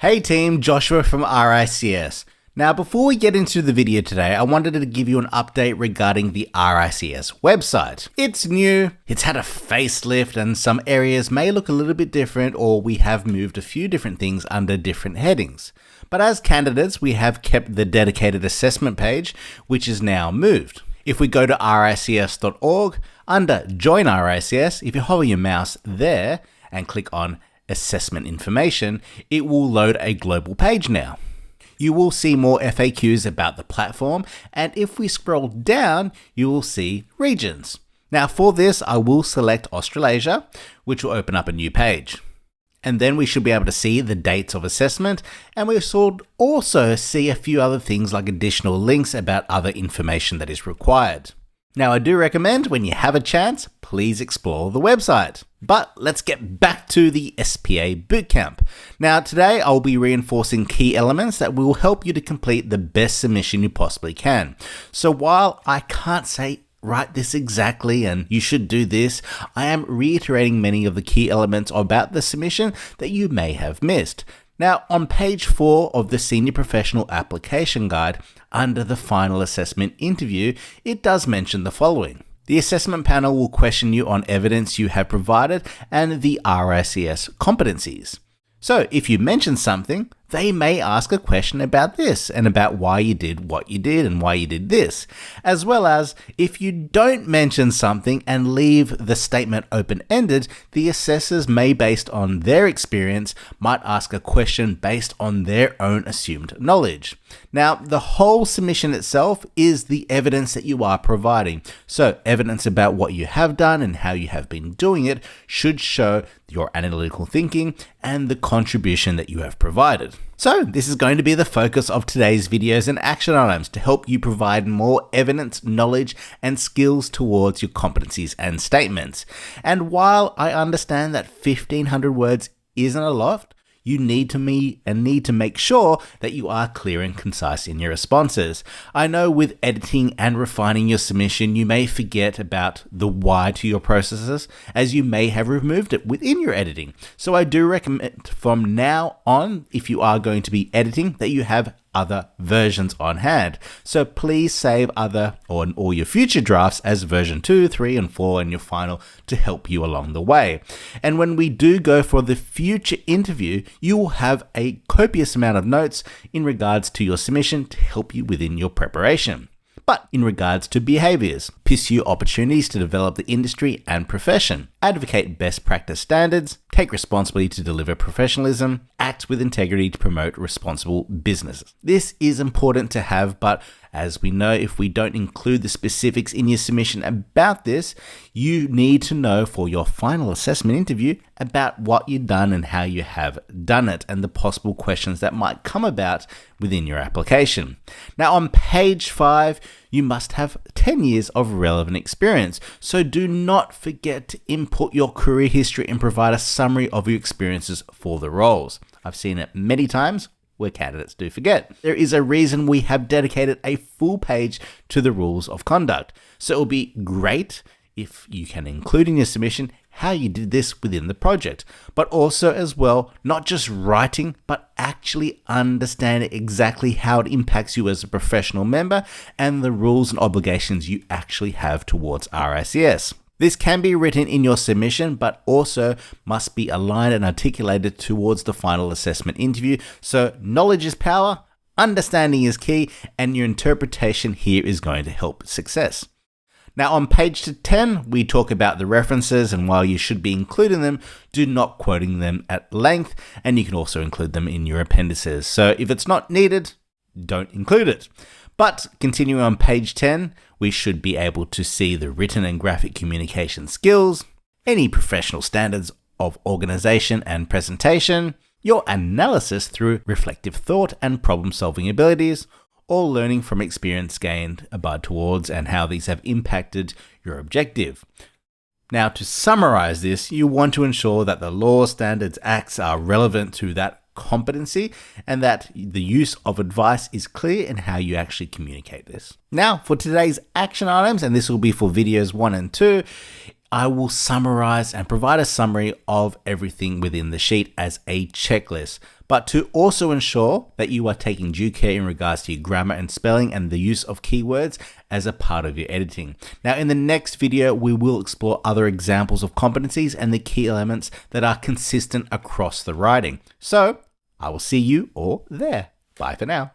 Hey team, Joshua from RICS. Now before we get into the video today, I wanted to give you an update regarding the RICS website. It's new, it's had a facelift, and some areas may look a little bit different, or we have moved a few different things under different headings. But as candidates, we have kept the dedicated assessment page, which is now moved. If we go to rics.org, under Join RICS, if you hover your mouse there and click on Assessment Information, it will load a global page now. You will see more FAQs about the platform, and if we scroll down, you will see regions. Now for this, I will select Australasia, which will open up a new page. And then we should be able to see the dates of assessment, and we should also see a few other things like additional links about other information that is required. Now I do recommend when you have a chance, please explore the website. But let's get back to the SPA Bootcamp. Now today I'll be reinforcing key elements that will help you to complete the best submission you possibly can. So while I can't say write this exactly and you should do this, I am reiterating many of the key elements about the submission that you may have missed. Now, on page 4 of the Senior Professional Application Guide, under the Final Assessment Interview, it does mention the following. The assessment panel will question you on evidence you have provided and the RICS competencies. So, if you mention something, they may ask a question about this and about why you did what you did and why you did this, as well as if you don't mention something and leave the statement open-ended, the assessors may, based on their experience, might ask a question based on their own assumed knowledge. Now, the whole submission itself is the evidence that you are providing. So, evidence about what you have done and how you have been doing it should show your analytical thinking and the contribution that you have provided. So this is going to be the focus of today's videos and action items to help you provide more evidence, knowledge, and skills towards your competencies and statements. And while I understand that 1,500 words isn't a lot, you need to make sure that you are clear and concise in your responses. I know with editing and refining your submission, you may forget about the why to your processes, as you may have removed it within your editing. So I do recommend from now on, if you are going to be editing, that you have other versions on hand. So please save other or all your future drafts as version 2, 3, and 4 in your final to help you along the way. And when we do go for the future interview, you will have a copious amount of notes in regards to your submission to help you within your preparation. But in regards to behaviors, pursue opportunities to develop the industry and profession, advocate best practice standards, take responsibility to deliver professionalism, act with integrity to promote responsible businesses. This is important to have, but as we know, if we don't include the specifics in your submission about this, you need to know for your final assessment interview about what you've done and how you have done it and the possible questions that might come about within your application. Now on page 5, you must have 10 years of relevant experience. So do not forget to input your career history and provide a summary of your experiences for the roles. I've seen it many times where candidates do forget. There is a reason we have dedicated a full page to the rules of conduct. So it will be great if you can include in your submission how you did this within the project, but also as well, not just writing, but actually understanding exactly how it impacts you as a professional member and the rules and obligations you actually have towards RICS. This can be written in your submission, but also must be aligned and articulated towards the final assessment interview. So knowledge is power, understanding is key, and your interpretation here is going to help success. Now on page 10, we talk about the references, and while you should be including them, do not quoting them at length, and you can also include them in your appendices. So if it's not needed, don't include it. But continuing on page 10, we should be able to see the written and graphic communication skills, any professional standards of organization and presentation, your analysis through reflective thought and problem-solving abilities, all learning from experience gained about towards and how these have impacted your objective. Now, to summarize this, you want to ensure that the laws, standards, acts are relevant to that competency and that the use of advice is clear in how you actually communicate this. Now, for today's action items, and this will be for videos 1 and 2, I will summarize and provide a summary of everything within the sheet as a checklist. But to also ensure that you are taking due care in regards to your grammar and spelling and the use of keywords as a part of your editing. Now, in the next video, we will explore other examples of competencies and the key elements that are consistent across the writing. So I will see you all there. Bye for now.